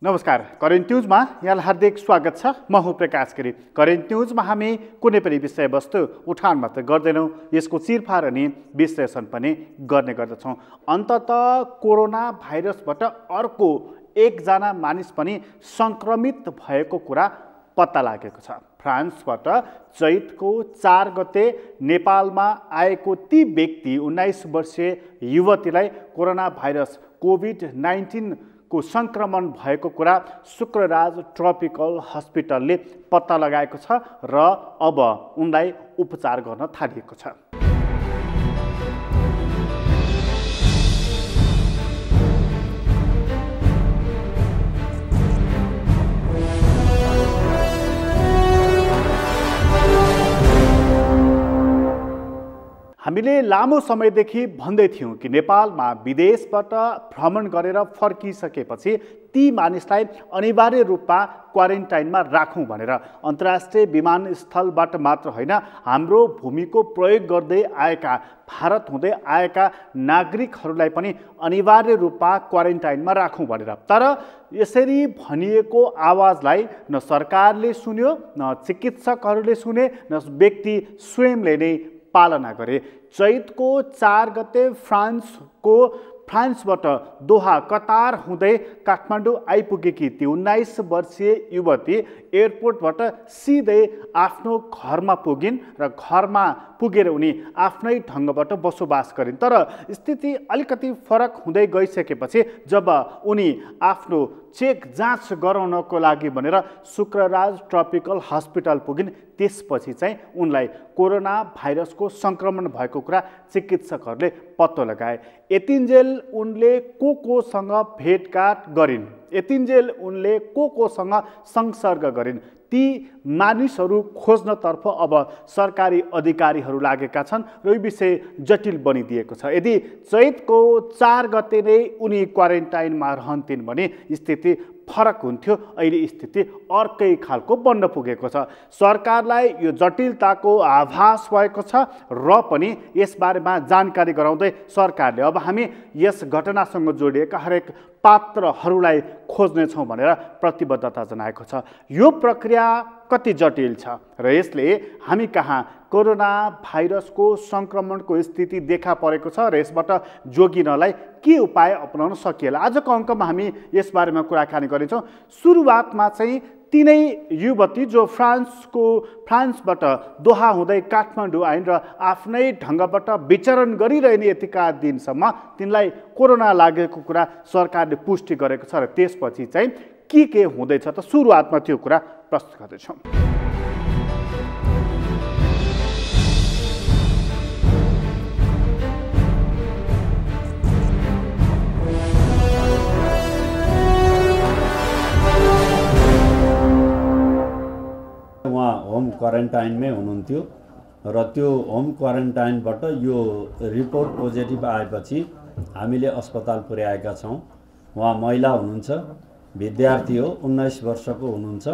नमस्कार, करेन्ट न्यूजमा यहाँलाई हार्दिक स्वागत छ। म हुँ प्रकाश गिरी। करेन्ट न्यूजमा हामी कुनै पनि विषयवस्तु उठान मात्र गर्दैनौँ, यसको चिरफार अनि विश्लेषण पनि गर्ने गर्दछौँ। अन्ततः कोरोना भाइरसबाट अर्को एकजना मानिस पनि सङ्क्रमित भएको कुरा पत्ता लागेको छ। फ्रान्सबाट चैतको 4 गते नेपालमा आएको ती व्यक्ति 19 वर्षीय युवतीलाई कोरोना भाइरस कोभिड-19 को संक्रमण भएको कुरा शुक्रराज ट्रपिकल हस्पिटलले पत्ता लगाएको छ र अब उनलाई उपचार गर्न थालिएको छ। हामीले लामो समयदेखि भन्दै थियौँ कि नेपालमा विदेशबाट भ्रमण गरेर फर्किसकेपछि ती मानिसलाई अनिवार्य रूपमा क्वारेन्टाइनमा राखौँ भनेर। अन्तर्राष्ट्रिय विमानस्थलबाट मात्र होइन, हाम्रो भूमिको प्रयोग गर्दै आएका, भारत हुँदै आएका नागरिकहरूलाई पनि अनिवार्य रूपमा क्वारेन्टाइनमा राखौँ भनेर। तर यसरी भनिएको आवाजलाई न सरकारले सुन्यो, न चिकित्सकहरूले सुने, न व्यक्ति स्वयंले नै पालना गरे। चैतको 4 गते फ्रान्सबाट दोहा कतार हुँदै काठमाडौँ आइपुगेकी ती 19 वर्षीय युवती एयरपोर्टबाट सिधै आफ्नो घरमा पुगिन् र घरमा पुगेर उनी आफ्नै ढङ्गबाट बसोबास गरिन्। तर स्थिति अलिकति फरक हुँदै गइसकेपछि जब उनी आफ्नो चेक जाँच गराउनको लागि भनेर शुक्रराज ट्रपिकल हस्पिटल पुगिन्, त्यसपछि चाहिँ उनलाई कोरोना भाइरसको सङ्क्रमण भएको कुरा चिकित्सकहरूले पत्तो लगाए। यतिन्जेल उनले कोसँग भेटघाट गरिन्, यतिन्जेल उनले कोसँग संसर्ग गरिन्, ती मानिसहरू खोज्नतर्फ अब सरकारी अधिकारीहरू लागेका छन् र यो विषय जटिल बनिदिएको छ। यदि चैतको 4 गते नै उनी क्वारेन्टाइनमा रहन्थिन् भने स्थिति फरक हुन्थ्यो। अहिले स्थिति अर्कै खालको बन्न पुगेको छ। सरकारलाई यो जटिलताको आभास भएको छ र पनि यसबारेमा जानकारी गराउँदै सरकारले अब हामी यस घटनासँग जोडिएका हरेक पात्रहरूलाई खोज्नेछौँ भनेर प्रतिबद्धता जनाएको छ। यो प्रक्रिया कति जटिल छ र यसले हामी कहाँ कोरोना भाइरसको सङ्क्रमणको स्थिति देखा परेको छ र यसबाट जोगिनलाई के उपाय अपनाउन सकिएला, आजको अङ्कमा हामी यसबारेमा कुराकानी गर्नेछौँ। सुरुवातमा चाहिँ तिनै युवती जो फ्रान्सबाट दोहा हुँदै काठमाडौँ आइन् र आफ्नै ढङ्गबाट विचरण गरिरहने यतिका दिनसम्म तिनलाई कोरोना लागेको कुरा सरकारले पुष्टि गरेको छ र त्यसपछि चाहिँ के हुँदैछ त सुरुवातमा त्यो कुरा प्रस्तुत गर्दैछौँ। उहाँ होम क्वारेन्टाइनमै हुनुहुन्थ्यो र त्यो होम क्वारेन्टाइनबाट यो रिपोर्ट पोजिटिभ आएपछि हामीले अस्पताल पुर्याएका छौँ। उहाँ महिला हुनुहुन्छ, विद्यार्थी हो, 19 वर्षको हुनुहुन्छ।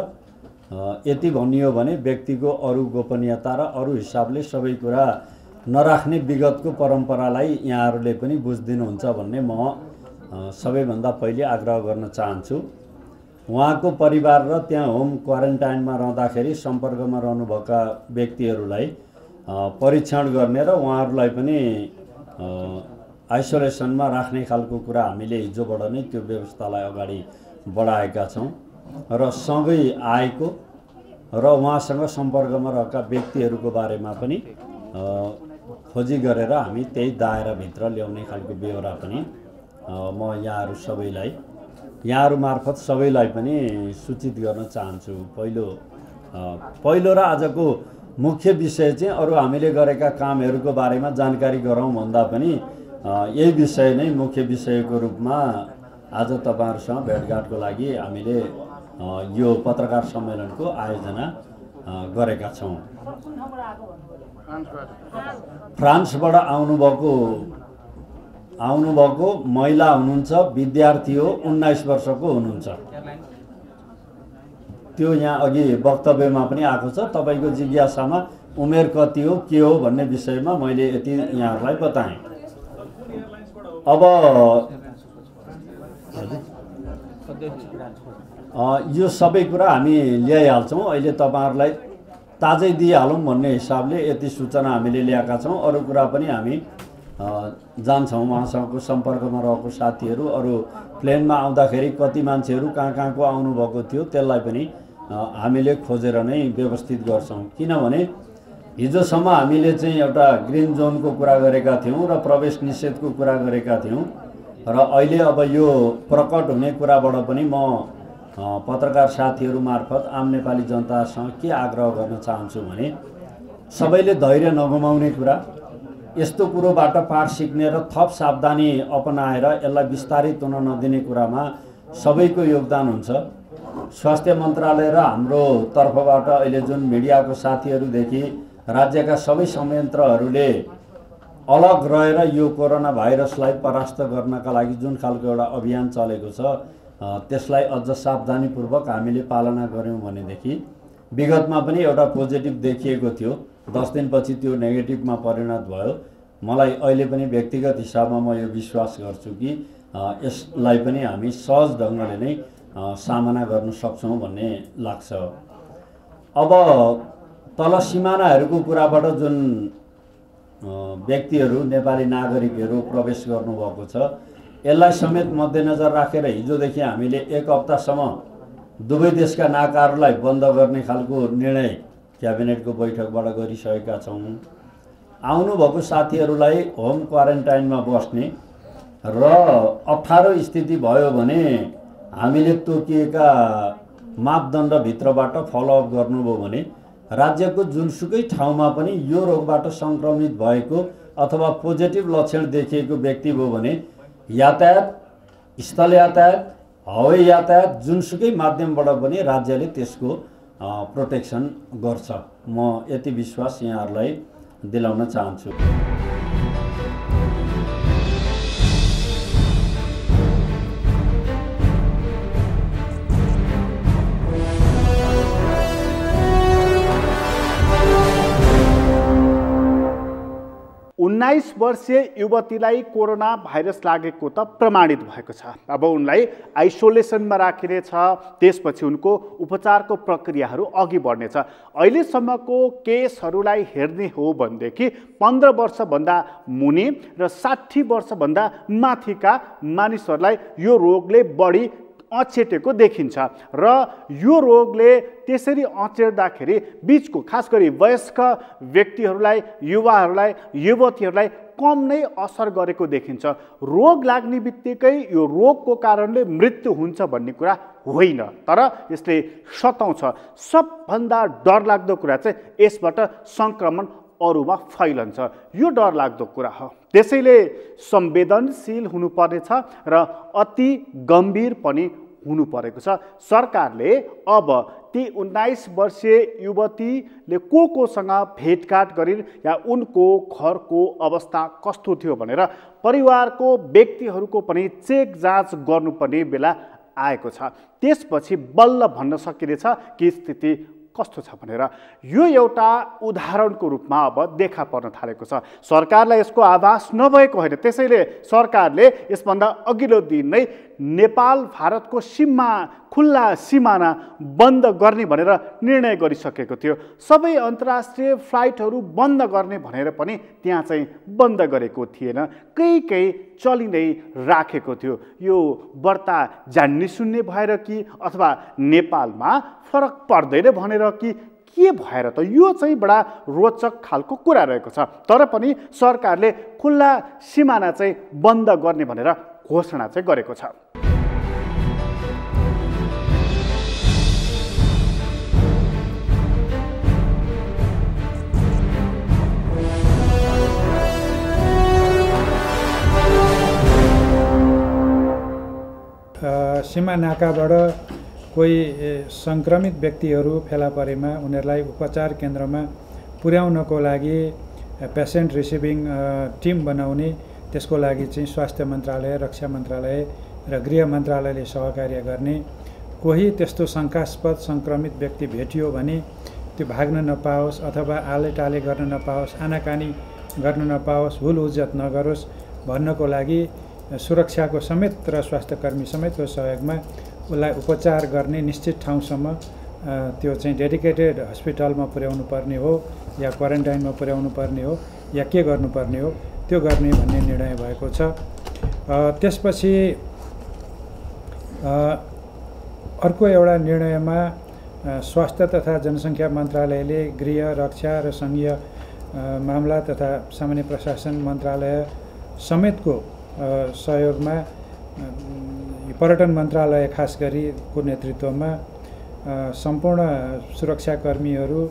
यति भनियो भने व्यक्तिको अरू गोपनीयता र अरू हिसाबले सबै कुरा नराख्ने विगतको परम्परालाई यहाँहरूले पनि बुझिदिनुहुन्छ भन्ने म सबैभन्दा पहिले आग्रह गर्न चाहन्छु। उहाँको परिवार र त्यहाँ होम क्वारेन्टाइनमा रहँदाखेरि सम्पर्कमा रहनुभएका व्यक्तिहरूलाई परीक्षण गर्ने र उहाँहरूलाई पनि आइसोलेसनमा राख्ने खालको कुरा हामीले हिजोबाट नै त्यो व्यवस्थालाई अगाडि बढाएका छौँ र सँगै आएको र उहाँसँग सम्पर्कमा रहेका व्यक्तिहरूको बारेमा पनि खोजी गरेर हामी त्यही दायराभित्र ल्याउने खालको बेहोरा पनि म यहाँहरू मार्फत सबैलाई पनि सूचित गर्न चाहन्छु। पहिलो र आजको मुख्य विषय चाहिँ अरू हामीले गरेका कामहरूको बारेमा जानकारी गराउँ भन्दा पनि यही विषय नै मुख्य विषयको रूपमा आज तपाईँहरूसँग भेटघाटको लागि हामीले यो पत्रकार सम्मेलनको आयोजना गरेका छौँ। फ्रान्सबाट आउनुभएको महिला हुनुहुन्छ, विद्यार्थी हो, 19 वर्षको हुनुहुन्छ। त्यो यहाँ अघि वक्तव्यमा पनि आएको छ। तपाईँको जिज्ञासामा उमेर कति हो, के हो भन्ने विषयमा मैले यति यहाँहरूलाई बताएँ। अब यो सबै कुरा हामी ल्याइहाल्छौँ। अहिले तपाईँहरूलाई ताजै दिइहालौँ भन्ने हिसाबले यति सूचना हामीले ल्याएका छौँ। अरू कुरा पनि हामी जान्छौँ। उहाँसँगको सम्पर्कमा रहेको साथीहरू अरू प्लेनमा आउँदाखेरि कति मान्छेहरू कहाँ कहाँको आउनुभएको थियो त्यसलाई पनि हामीले खोजेर नै व्यवस्थित गर्छौँ। किनभने हिजोसम्म हामीले चाहिँ एउटा ग्रिन जोनको कुरा गरेका थियौँ र प्रवेश निषेधको कुरा गरेका थियौँ र अहिले अब यो प्रकट हुने कुराबाट पनि म पत्रकार साथीहरू मार्फत आम नेपाली जनतासँग के आग्रह गर्न चाहन्छु भने सबैले धैर्य नगुमाउने कुरा, यस्तो कुरोबाट पाठ सिक्ने र थप सावधानी अपनाएर यसलाई विस्तारित हुन नदिने कुरामा सबैको योगदान हुन्छ। स्वास्थ्य मन्त्रालय र हाम्रो तर्फबाट अहिले जुन मिडियाको साथीहरूदेखि राज्यका सबै संयन्त्रहरूले अलग रहेर यो कोरोना भाइरसलाई परास्त गर्नका लागि जुन खालको एउटा अभियान चलेको छ त्यसलाई अझ सावधानीपूर्वक हामीले पालना गऱ्यौँ भनेदेखि विगतमा पनि एउटा पोजिटिभ देखिएको थियो, 10 दिनपछि त्यो नेगेटिभमा परिणत भयो। मलाई अहिले पनि व्यक्तिगत हिसाबमा म यो विश्वास गर्छु कि यसलाई पनि हामी सहज ढङ्गले नै सामना गर्न सक्छौँ भन्ने लाग्छ। अब तल सिमानाहरूको कुराबाट जुन व्यक्तिहरू नेपाली नागरिकहरू प्रवेश गर्नुभएको छ यसलाई समेत मध्यनजर राखेर हिजोदेखि हामीले 1 हप्तासम्म दुवै देशका नाकाहरूलाई बन्द गर्ने खालको निर्णय क्याबिनेटको बैठकबाट गरिसकेका छौँ। आउनुभएको साथीहरूलाई होम क्वारेन्टाइनमा बस्ने र अप्ठ्यारो स्थिति भयो भने हामीले तोकिएका मापदण्डभित्रबाट फलोअप गर्नुभयो भने राज्यको जुनसुकै ठाउँमा पनि यो रोगबाट सङ्क्रमित भएको अथवा पोजिटिभ लक्षण देखिएको व्यक्ति भयो भने यातायात, स्थल यातायात, हवाई यातायात जुनसुकै माध्यमबाट पनि राज्यले त्यसको प्रोटेक्सन गर्छ। म यति विश्वास यहाँहरूलाई दिलाउन चाहन्छु। उन्नाइस वर्षीय युवतीलाई कोरोना भाइरस लागेको त प्रमाणित भएको छ। अब उनलाई आइसोलेसनमा राखिनेछ, त्यसपछि उनको उपचारको प्रक्रियाहरू अघि बढ्नेछ। अहिलेसम्मको केसहरूलाई हेर्ने हो भनेदेखि 15 वर्षभन्दा मुनि र 60 वर्षभन्दा माथिका मानिसहरूलाई यो रोगले बढी अचेटेको देखिन्छ र यो रोगले त्यसरी अचेट्दाखेरि बिचको खास गरी वयस्क व्यक्तिहरूलाई, युवाहरूलाई, युवतीहरूलाई कम नै असर गरेको देखिन्छ। रोग लाग्ने बित्तिकै यो रोगको कारणले मृत्यु हुन्छ भन्ने कुरा होइन, तर यसले सताउँछ। सबभन्दा डरलाग्दो कुरा चाहिँ यसबाट सङ्क्रमण अरूमा फैलन्छ, यो डरलाग्दो कुरा हो। त्यसैले संवेदनशील हुनुपर्नेछ र अति गम्भीर पनि हुनु परेको छ। सरकारले अब ती 19 वर्षीय युवतीले कोसँग भेटघाट गरिन् या उनको घरको अवस्था कस्तो थियो भनेर परिवारको व्यक्तिहरूको पनि चेक जाँच गर्नुपर्ने बेला आएको छ। त्यसपछि बल्ल भन्न सकिनेछ कि स्थिति कस्तो छ भनेर। यो एउटा उदाहरणको रूपमा अब देखा पर्न थालेको छ। सरकारलाई यसको आभास नभएको होइन, त्यसैले सरकारले यसभन्दा अघिल्लो दिन नै नेपाल भारतको खुल्ला सिमाना बन्द गर्ने भनेर निर्णय गरिसकेको थियो। सबै अन्तर्राष्ट्रिय फ्लाइटहरू बन्द गर्ने भनेर पनि त्यहाँ चाहिँ बन्द गरेको थिएन, केही चलि नै राखेको थियो। यो वार्ता जान्ने सुन्ने भएर कि अथवा नेपालमा फरक पर्दैन भनेर कि के भएर त यो चाहिँ बडा रोचक खालको कुरा रहेको छ। तर पनि सरकारले खुल्ला सिमाना चाहिँ बन्द गर्ने भनेर घोषणा चाहिँ गरेको छ। सीमा नाकाबाट कोही सङ्क्रमित व्यक्तिहरू फेला परेमा उनीहरूलाई उपचार केन्द्रमा पुर्याउनको लागि पेसेन्ट रिसिभिङ टिम बनाउने, त्यसको लागि चाहिँ स्वास्थ्य मन्त्रालय, रक्षा मन्त्रालय र गृह मन्त्रालयले सहकार्य गर्ने। कोही त्यस्तो शङ्कास्पद सङ्क्रमित व्यक्ति भेटियो भने त्यो भाग्न नपाओस् अथवा आलेटाले गर्न नपाओस्, आनाकानी गर्न नपाओस्, हुल हुज्जत नगरोस् भन्नको लागि सुरक्षाको समेत र स्वास्थ्यकर्मी समेतको सहयोगमा उसलाई उपचार गर्ने निश्चित ठाउँसम्म त्यो चाहिँ डेडिकेटेड हस्पिटलमा पुर्याउनु पर्ने हो या क्वारेन्टाइनमा पुर्याउनु पर्ने हो या के गर्नुपर्ने हो त्यो गर्ने भन्ने निर्णय भएको छ। त्यसपछि अर्को एउटा निर्णयमा स्वास्थ्य तथा जनसङ्ख्या मन्त्रालयले गृह, रक्षा र सङ्घीय मामला तथा सामान्य प्रशासन मन्त्रालय समेतको सहयोगमा पर्यटन मन्त्रालय खास गरी को नेतृत्वमा सम्पूर्ण सुरक्षाकर्मीहरू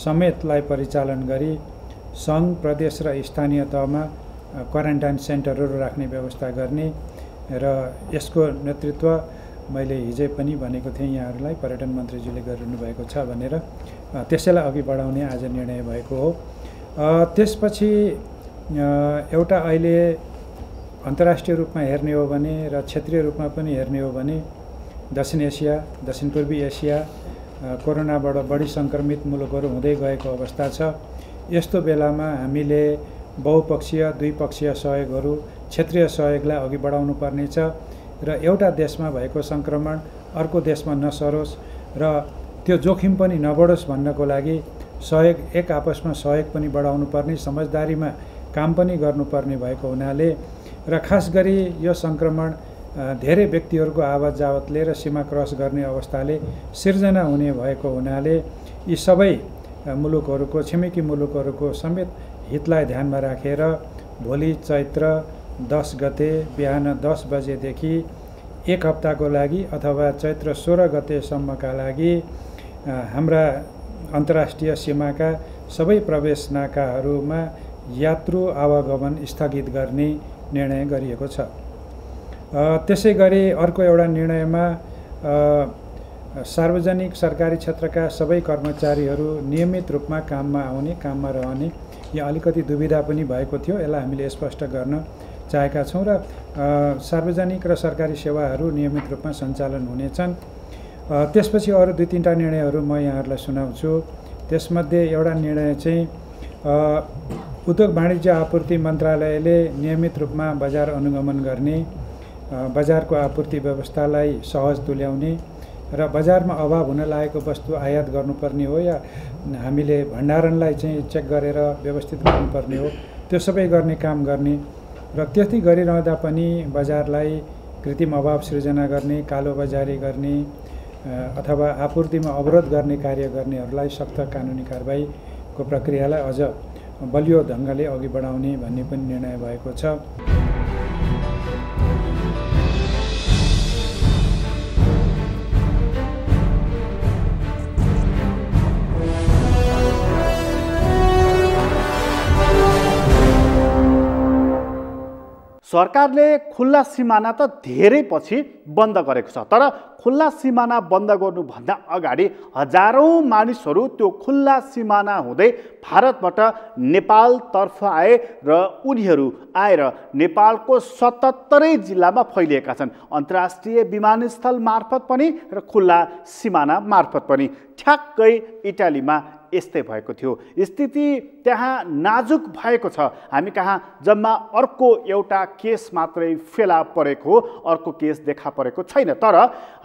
समेतलाई परिचालन गरी सङ्घ, प्रदेश र स्थानीय तहमा क्वारेन्टाइन सेन्टरहरू राख्ने व्यवस्था गर्ने र यसको नेतृत्व मैले हिजै पनि भनेको थिएँ यहाँहरूलाई, पर्यटन मन्त्रीज्यूले गरिरहनु भएको छ भनेर। त्यसैलाई अघि बढाउने आज निर्णय भएको हो। त्यसपछि एउटा अहिले अन्तर्राष्ट्रिय रूपमा हेर्ने हो भने र क्षेत्रीय रूपमा पनि हेर्ने हो भने दक्षिण एसिया, दक्षिण पूर्वी एसिया कोरोनाबाट बढी सङ्क्रमित मुलुकहरू हुँदै गएको अवस्था छ। यस्तो बेलामा हामीले बहुपक्षीय, द्विपक्षीय सहयोगहरू, क्षेत्रीय सहयोगलाई अघि बढाउनु पर्नेछ र एउटा देशमा भएको सङ्क्रमण अर्को देशमा नसरोस् र त्यो जोखिम पनि नबढोस् भन्नको लागि सहयोग, एक आपसमा सहयोग पनि बढाउनु पर्ने, समझदारीमा काम पनि गर्नुपर्ने भएको हुनाले र खास गरी यो सङ्क्रमण धेरै व्यक्तिहरूको आवत जावतले र सीमा क्रस गर्ने अवस्थाले सिर्जना हुने भएको हुनाले यी सबै मुलुकहरूको, छिमेकी मुलुकहरूको समेत हितलाई ध्यानमा राखेर भोलि चैत्र 10 गते बिहान 10 बजेदेखि एक हप्ताको लागि अथवा चैत्र 16 गतेसम्मका लागि हाम्रा अन्तर्राष्ट्रिय सीमाका सबै प्रवेश नाकाहरूमा यात्रु आवागमन स्थगित गर्ने निर्णय गरिएको छ। त्यसै गरी अर्को एउटा निर्णयमा सार्वजनिक सरकारी क्षेत्रका सबै कर्मचारीहरू नियमित रूपमा काममा आउने, काममा रहने, यहाँ अलिकति दुविधा पनि भएको थियो, यसलाई हामीले स्पष्ट गर्न चाहेका छौँ र सार्वजनिक र सरकारी सेवाहरू नियमित रूपमा सञ्चालन हुनेछन्। त्यसपछि अरू 2-3टा निर्णयहरू म यहाँहरूलाई सुनाउँछु। त्यसमध्ये एउटा निर्णय चाहिँ उद्योग वाणिज्य आपूर्ति मन्त्रालयले नियमित रूपमा बजार अनुगमन गर्ने, बजारको आपूर्ति व्यवस्थालाई सहज तुल्याउने र बजारमा अभाव हुन लागेको वस्तु आयात गर्नुपर्ने हो या हामीले भण्डारणलाई चाहिँ चेक गरेर व्यवस्थित गर्नुपर्ने हो, त्यो सबै गर्ने काम गर्ने र त्यति गरिरहँदा पनि बजारलाई कृत्रिम अभाव सृजना गर्ने, कालोबजारी गर्ने अथवा आपूर्तिमा अवरोध गर्ने कार्य गर्नेहरूलाई सख्त कानुनी कारबाहीको प्रक्रियालाई अझ बलियो ढङ्गले अघि बढाउने भन्ने पनि निर्णय भएको छ। सरकारले खुल्ला सिमाना त धेरै पछि बन्द गरेको छ, तर खुल्ला सिमाना बन्द गर्नुभन्दा अगाडि हजारौं मानिसहरू त्यो खुल्ला सिमाना हुँदै भारतबाट नेपालतर्फ आए र उनीहरू आएर नेपालको 77 जिल्लामा फैलिएका छन्। अन्तर्राष्ट्रिय विमानस्थल मार्फत पनि र खुल्ला सिमाना मार्फत पनि। ठ्याक्कै इटालीमा यस्तै भएको थियो। स्थिति त्यहाँ नाजुक भएको छ। हामी कहाँ जम्मा अर्को एउटा केस मात्रै फेला परेको हो, अर्को केस देखा परेको छैन, तर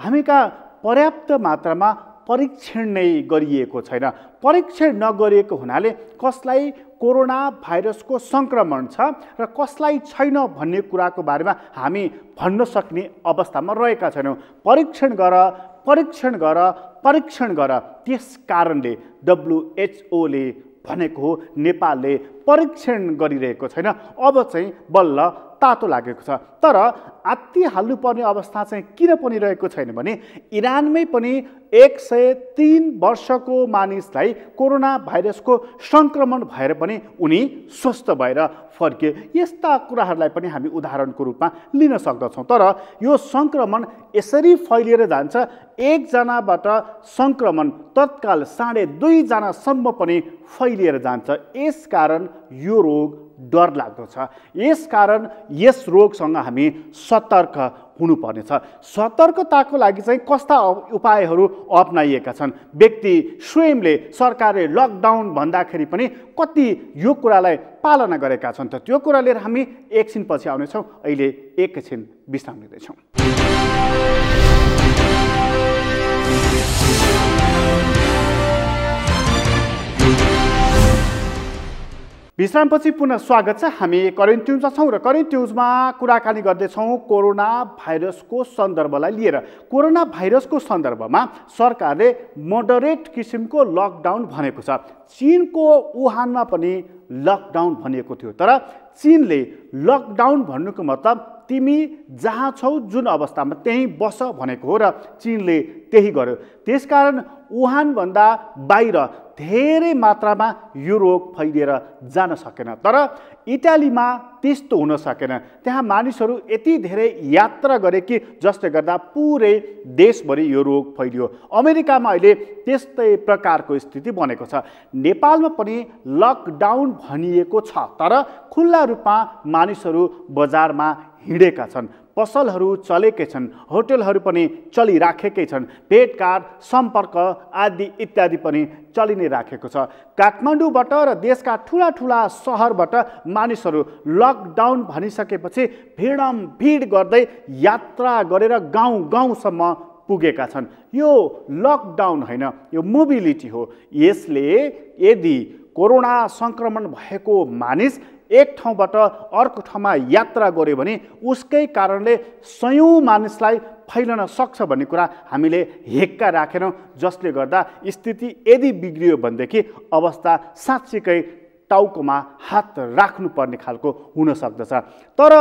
हामी कहाँ पर्याप्त मात्रामा परीक्षण नै गरिएको छैन। परीक्षण नगरिएको हुनाले कसलाई कोरोना भाइरसको सङ्क्रमण छ र कसलाई छैन भन्ने कुराको बारेमा हामी भन्न सक्ने अवस्थामा रहेका छैनौँ। परीक्षण गर। त्यस कारणले WHO ले भनेको हो नेपालले परीक्षण गरिरहेको छैन। अब चाहिँ बल्ल तातो लागेको छ। तर आत्ति हाल्नुपर्ने अवस्था चाहिँ किन पनि रहेको छैन भने इरानमै पनि 103 वर्षको मानिसलाई कोरोना भाइरसको सङ्क्रमण भएर पनि उनी स्वस्थ भएर फर्किए। यस्ता कुराहरूलाई पनि हामी उदाहरणको रूपमा लिन सक्दछौँ। तर यो सङ्क्रमण यसरी फैलिएर जान्छ, एकजनाबाट सङ्क्रमण तत्काल 2.5 जनासम्म पनि फैलिएर जान्छ। यसकारण यो रोग डरलाग्दो छ। यसकारण यस रोगसँग हामी सतर्क हुनुपर्नेछ। सतर्कताको लागि चाहिँ कस्ता उपायहरू अपनाइएका छन्? व्यक्ति स्वयंले सरकारले लकडाउन भन्दाखेरि पनि कति यो कुरालाई पालना गरेका छन् त त्यो कुरा लिएर हामी एकछिनपछि आउनेछौँ। अहिले एकछिन विश्राम लिँदैछौँ। विश्रामपछि पुनः स्वागत छ। हामी करेन्ट न्युजमा छौँ र करेन्ट न्युजमा कुराकानी गर्दैछौँ कोरोना भाइरसको सन्दर्भलाई लिएर। कोरोना भाइरसको सन्दर्भमा सरकारले मोडरेट किसिमको लकडाउन भनेको छ। चीनको वुहानमा पनि लकडाउन भनिएको थियो, तर चीनले लकडाउन भन्नुको मतलब तिमी जहाँ छौ जुन अवस्थामा त्यहीँ बस भनेको हो र चीनले त्यही गर्यो। त्यसकारण वुहानभन्दा बाहिर धेरै मात्रामा यो रोग फैलिएर जान सकेन। तर इटालीमा त्यस्तो हुन सकेन। त्यहाँ मानिसहरू यति धेरै यात्रा गरे कि जसले गर्दा पुरै देशभरि यो रोग फैलियो। अमेरिकामा अहिले त्यस्तै प्रकारको स्थिति बनेको छ। नेपालमा पनि लकडाउन भनिएको छ, तर खुल्ला रूपमा मानिसहरू बजारमा हिँडेका छन्, पसलहरू चलेकै छन्, होटलहरू पनि चलिराखेकै छन्, भेटघाट सम्पर्क आदि इत्यादि पनि चलि नै राखेको छ। काठमाडौँबाट र देशका ठुला ठुला सहरबाट मानिसहरू लकडाउन भनिसकेपछि भिड गर्दै यात्रा गरेर गाउँ गाउँसम्म पुगेका छन्। यो लकडाउन होइन, यो मोबिलिटी हो। यसले यदि कोरोना सङ्क्रमण भएको मानिस एक ठाउँबाट अर्को ठाउँमा यात्रा गर्यो भने उसकै कारणले सयौं मानिसलाई फैलन सक्छ भन्ने कुरा हामीले हेक्का राखेनौँ, जसले गर्दा स्थिति यदि बिग्रियो भनेदेखि अवस्था साँच्चीकै टाउकोमा हात राख्नुपर्ने खालको हुन सक्दछ। तर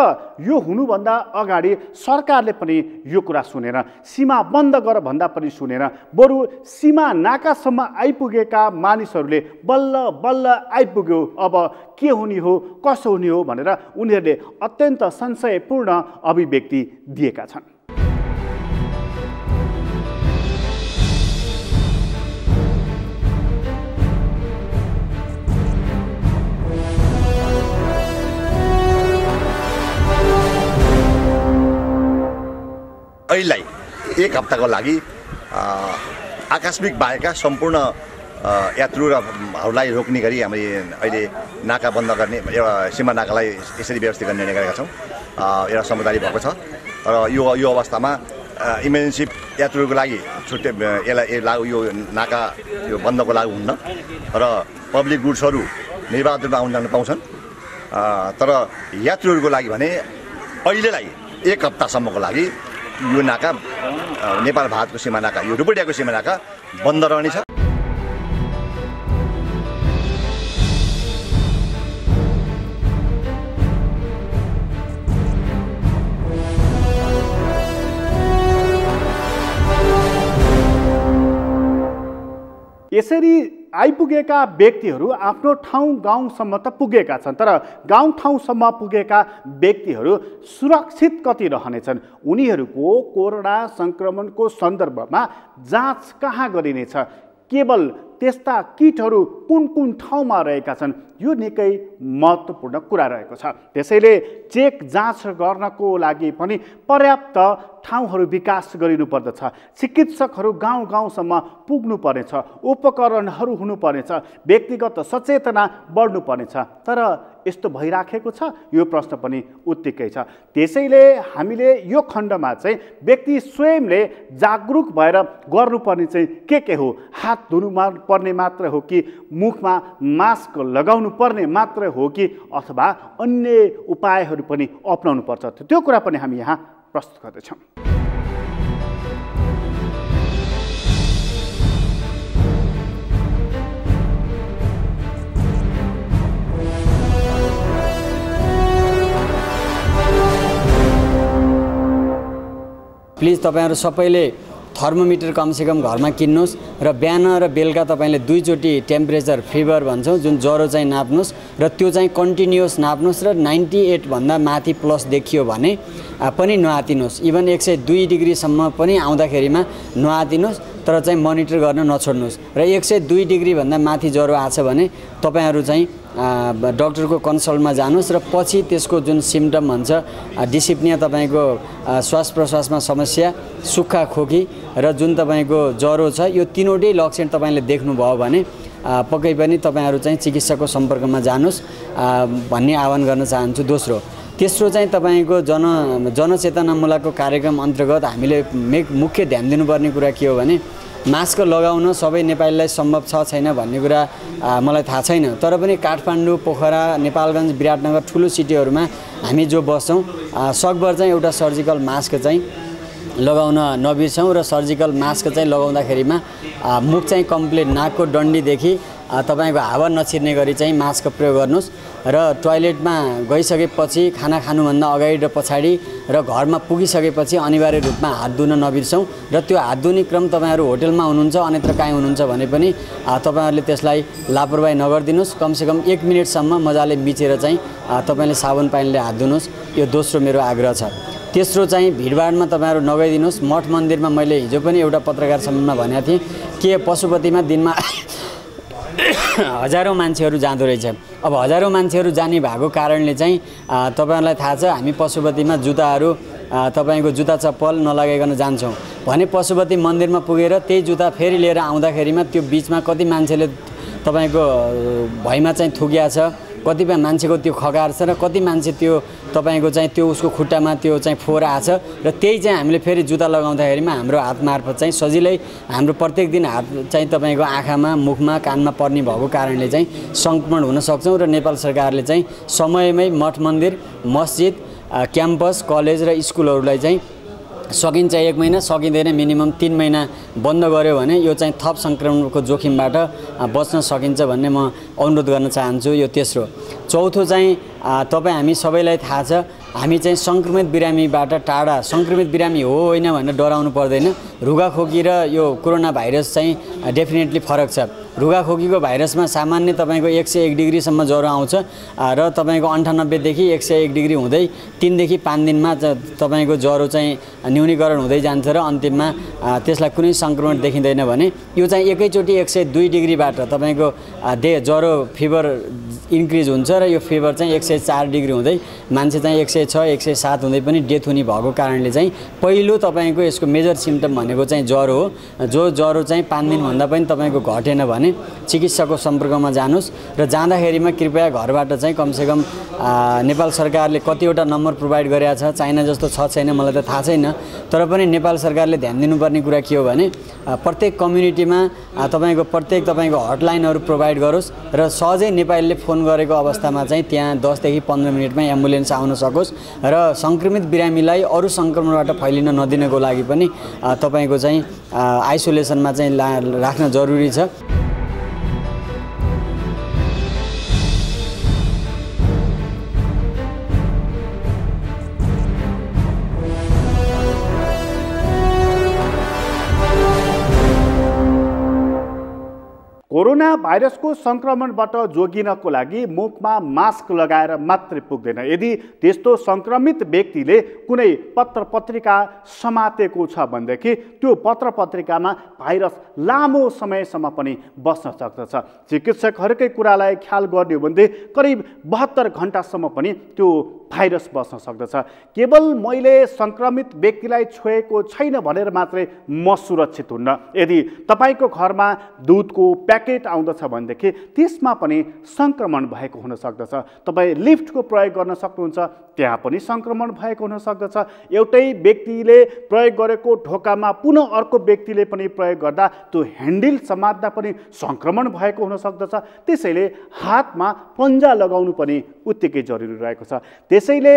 यो हुनुभन्दा अगाडि सरकारले पनि यो कुरा सुनेन, सीमा बन्द गर भन्दा पनि सुनेन। बरु सीमा नाकासम्म आइपुगेका मानिसहरूले बल्ल बल्ल आइपुग्यो, अब के हुने हो कसो हुने हो भनेर उनीहरूले अत्यन्त संशयपूर्ण अभिव्यक्ति दिएका छन्। अहिलेलाई एक हप्ताको लागि आकस्मिक बाहेकका सम्पूर्ण यात्रुहरूलाई रोक्ने गरी हामीले अहिले नाका बन्द गर्ने एउटा सीमा नाकालाई यसरी व्यवस्थित गर्ने निर्णय गरेका छौँ। एउटा समझदारी भएको छ। र यो अवस्थामा इमर्जेन्सी यात्रुहरूको लागि छुट्टै यो नाका यो बन्दको लागु हुन्न र पब्लिक गुड्सहरू निर्बाध रूपमा आउन जान पाउँछन्। तर यात्रुहरूको लागि भने अहिलेलाई एक हप्तासम्मको लागि यो नाका नेपाल भारतको सीमा नाका, यो रूपैयाँको सीमा नाका बन्द रहनेछ। यसरी आइपुगेका व्यक्तिहरू आफ्नो ठाउँ गाउँसम्म त पुगेका छन्, तर गाउँ ठाउँसम्म पुगेका व्यक्तिहरू सुरक्षित कति रहनेछन्? उनीहरूको कोरोना सङ्क्रमणको सन्दर्भमा जाँच कहाँ गरिनेछ? केवल त्यस्ता किटहरू कुन कुन ठाउँमा रहेका छन्? यो निकै महत्त्वपूर्ण कुरा रहेको छ। त्यसैले चेक जाँच गर्नको लागि पनि पर्याप्त ठाउँहरू विकास गरिनुपर्दछ। चिकित्सकहरू गाउँ गाउँसम्म पुग्नुपर्नेछ, उपकरणहरू हुनुपर्नेछ, व्यक्तिगत सचेतना बढ्नुपर्नेछ। तर यस्तो भइराखेको छ? यो प्रश्न पनि उत्तिकै छ। त्यसैले हामीले यो खण्डमा चाहिँ व्यक्ति स्वयंले जागरुक भएर गर्नुपर्ने चाहिँ के हो? हात धुनु पर्ने मात्र हो कि मुखमा मास्क लगाउनु पर्ने मात्र हो कि अथवा अन्य उपायहरू पनि अपनाउनु पर्छ? त्यो कुरा पनि हामी यहाँ प्रस्तुत गर्दैछौँ। प्लिज तपाईहरु सबैले थर्मोमिटर कमसेकम घरमा किन्नुस् र बिहान र बेलुका तपाईले दुईचोटी टेम्परेचर फिभर भन्छौँ जुन ज्वरो चाहिँ नाप्नुस् र त्यो चाहिँ कन्टिन्युअस नाप्नुस् र 98 भन्दा माथि प्लस देखियो भने पनि नआतिनुस्। इभन 102 डिग्रीसम्म पनि आउँदाखेरिमा नआतिनुस्, तर चाहिँ मोनिटर गर्न नछोड्नुस्। र 102 डिग्री भन्दा माथि ज्वरो आछ भने तपाईहरु चाहिँ डाक्टरको कन्सल्टमा जानुस् र पछि त्यसको जुन सिम्पटम भन्छ डिसिप्निया, तपाईको श्वास प्रश्वासमा समस्या, सुक्खा खोकी र जुन तपाईको ज्वरो छ, यो तीनवटै लक्षण तपाईले देख्नुभयो भने पक्कै पनि तपाईहरु चाहिँ चिकित्सकको सम्पर्कमा जानुस् भन्ने आह्वान गर्न चाहन्छु। तेस्रो चाहिँ तपाईको जनचेतनामूलकको कार्यक्रम अन्तर्गत हामीले मुख्य ध्यान दिनुपर्ने कुरा के हो भने मास्क लगाउन सबै नेपालीलाई सम्भव छ छैन भन्ने कुरा मलाई थाहा छैन, तर पनि काठमाडौँ, पोखरा, नेपालगञ्ज, विराटनगर ठुलो सिटीहरूमा हामी जो बस्छौँ सकभर चाहिँ एउटा सर्जिकल मास्क चाहिँ लगाउन नबिर्सौँ र सर्जिकल मास्क चाहिँ लगाउँदाखेरिमा मुख चाहिँ कम्प्लिट नाकको डन्डीदेखि तपाईको हावा नछिर्ने गरी चाहिँ मास्क प्रयोग गर्नुस् र टोयलेटमा गइसकेपछि खाना खानुभन्दा अगाडि र पछाडि र घरमा पुगिसकेपछि अनिवार्य रूपमा हात धुन नबिर्सौँ र त्यो हात धुने क्रम तपाईहरु होटलमा हुनुहुन्छ अन्यत्र कहीँ हुनुहुन्छ भने पनि तपाईहरुले त्यसलाई लापरवाही नगर्दिनुस्। कमसेकम 1 मिनेटसम्म मजाले मिचेर चाहिँ तपाईले साबुन पानीले हात धुनुस्, यो दोस्रो मेरो आग्रह छ। तेस्रो चाहिँ भिडभाडमा तपाईहरु नगइदिनुस्। मठ मन्दिरमा मैले हिजो पनि एउटा पत्रकार सम्मेलनमा भनेको थिएँ के पशुपतिमा दिनमा हजारौं मान्छेहरू जाँदो रहेछ। अब हजारौं मान्छेहरू जाने भएको कारणले चाहिँ तपाईहरुलाई थाहा छ हामी पशुपतिमा जुत्ताहरू तपाईको जुत्ता चप्पल नलगाइकन जान्छौँ भने पशुपति मन्दिरमा पुगेर त्यही जुत्ता फेरि लिएर आउँदाखेरिमा त्यो बीचमा कति मान्छेले तपाईको भैमा चाहिँ थुकिया छ, कतिपय मान्छेको त्यो खगार छ र कति मान्छे त्यो तपाईको चाहिँ त्यो उसको खुट्टामा त्यो चाहिँ फोहोर आछ र त्यही चाहिँ हामीले फेरि जुत्ता लगाउँदाखेरिमा हाम्रो हात मार्फत चाहिँ सजिलै हाम्रो प्रत्येक दिन हात चाहिँ तपाईको आँखामा, मुखमा, कानमा पर्ने भएको कारणले चाहिँ संक्रमण हुन सक्छौं र नेपाल सरकारले चाहिँ समयमै मठ मन्दिर, मस्जिद, क्याम्पस, कलेज र स्कुलहरूलाई चाहिँ सकिन्छ 1 महिना, सकिँदैन मिनिमम 3 महिना बन्द गर्यो भने यो चाहिँ थप संक्रमणको जोखिमबाट बच्न सकिन्छ भन्ने म अनुरोध गर्न चाहन्छु। यो तेस्रो। चौथो चाहिँ तपाई हामी सबैलाई थाहा छ हामी चाहिँ संक्रमित बिरामीबाट टाढा, संक्रमित बिरामी हो होइन भनेर डराउनु पर्दैन। रुगाखोकी र यो कोरोना भाइरस चाहिँ डेफिनेटली फरक छ। रुगाखोकीको भाइरसमा सामान्य तपाईको 101 डिग्रीसम्म ज्वरो आउँछ र तपाईको 98 देखि 101 डिग्री हुँदै 3 देखि 5 दिनमा तपाईको ज्वरो चाहिँ न्यूनीकरण हुँदै जान्छ र अन्तिममा त्यसलाई कुनै संक्रमण देखिँदैन भने यो चाहिँ एकैचोटी 102 डिग्रीबाट तपाईको ज्वरो फिभर इन्क्रिज हुन्छ र यो फिभर चाहिँ 104 डिग्री हुँदै मान्छे चाहिँ 106, 107 हुँदै पनि डेथ हुने भएको कारणले चाहिँ पहिलो तपाईको यसको मेजर सिम्पटम भनेको चाहिँ ज्वरो हो। जो ज्वरो चाहिँ 5 दिन भन्दा पनि तपाईको घटेन भने चिकित्सकको सम्पर्कमा जानुस् र जाँदाखेरिमा कृपया घरबाट चाहिँ कमसेकम नेपाल सरकारले कतिवटा नम्बर प्रोभाइड गरेको छ, चाइना जस्तो छ छैन मलाई त थाहा छैन, तर पनि नेपाल सरकारले ध्यान दिनुपर्ने कुरा के हो भने प्रत्येक कम्युनिटीमा तपाईको हटलाइनहरू प्रोभाइड गरोस् र सहजै नेपालीले फोन गरेको अवस्थामा चाहिँ त्यहाँ 10 देखि 15 मिनेटमा एम्बुलेन्स आउन सकोस् र संक्रमित बिरामीलाई अरू संक्रमणबाट फैलिन नदिनको लागि पनि तपाईको चाहिँ आइसोलेसनमा चाहिँ राख्न जरुरी छ। कोरोना भाइरसको संक्रमणबाट जोगिनको लागि मुखमा मास्क लगाएर मात्रै पुग्दैन। यदि त्यस्तो संक्रमित व्यक्तिले कुनै पत्र पत्रिका समातेको छ भनेदेखि त्यो पत्र पत्रिकामा भाइरस लामो समयसम्म पनि बस्न सक्दछ। चिकित्सकहरूकै कुरालाई ख्याल गर्ने हो भने करिब 72 घण्टासम्म पनि त्यो भाइरस बस्न सक्दछ। केवल मैले संक्रमित व्यक्तिलाई छोएको छैन भनेर मात्रै म सुरक्षित हुन्न। यदि तपाईको घरमा दुधको प्याकेट आउँदछ भनेदेखि त्यसमा पनि संक्रमण भएको हुन सक्दछ। तपाईँ लिफ्टको प्रयोग गर्न सक्नुहुन्छ, त्यहाँ पनि संक्रमण भएको हुन सक्दछ। एउटै व्यक्तिले प्रयोग गरेको ढोकामा पुनः अर्को व्यक्तिले पनि प्रयोग गर्दा त्यो ह्यान्डल समात्दा पनि संक्रमण भएको हुन सक्दछ। त्यसैले हातमा पन्जा लगाउनु पनि उत्तिकै जरुरी रहेको छ। त्यसैले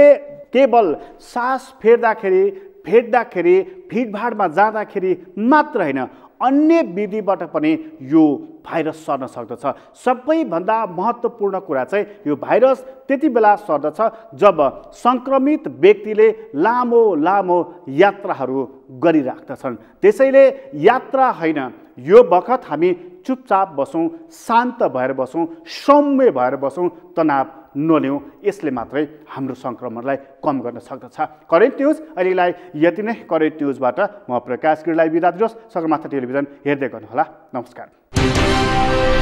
केवल सास फेर्दाखेरि भिडभाडमा जाँदाखेरि मात्र होइन, अन्य विधिबाट पनि यो भाइरस सर्न सक्दछ। सबैभन्दा महत्त्वपूर्ण कुरा चाहिँ यो भाइरस त्यति बेला सर्दछ जब संक्रमित व्यक्तिले लामो यात्राहरू गरिराख्दछन्। त्यसैले यात्रा होइन, यो बखत हामी चुपचाप बसौँ, शान्त भएर बसौँ, सौम्य भएर बसौँ, तनाव नलिउँ। यसले मात्रै हाम्रो संक्रमणलाई कम गर्न सक्दछ। करेन्ट न्युज अहिलेलाई यति नै। करेन्ट न्युजबाट म प्रकाश गिरीलाई बिदा दिनुहोस्। सगरमाथा टेलिभिजन हेर्दै गर्नुहोला। नमस्कार।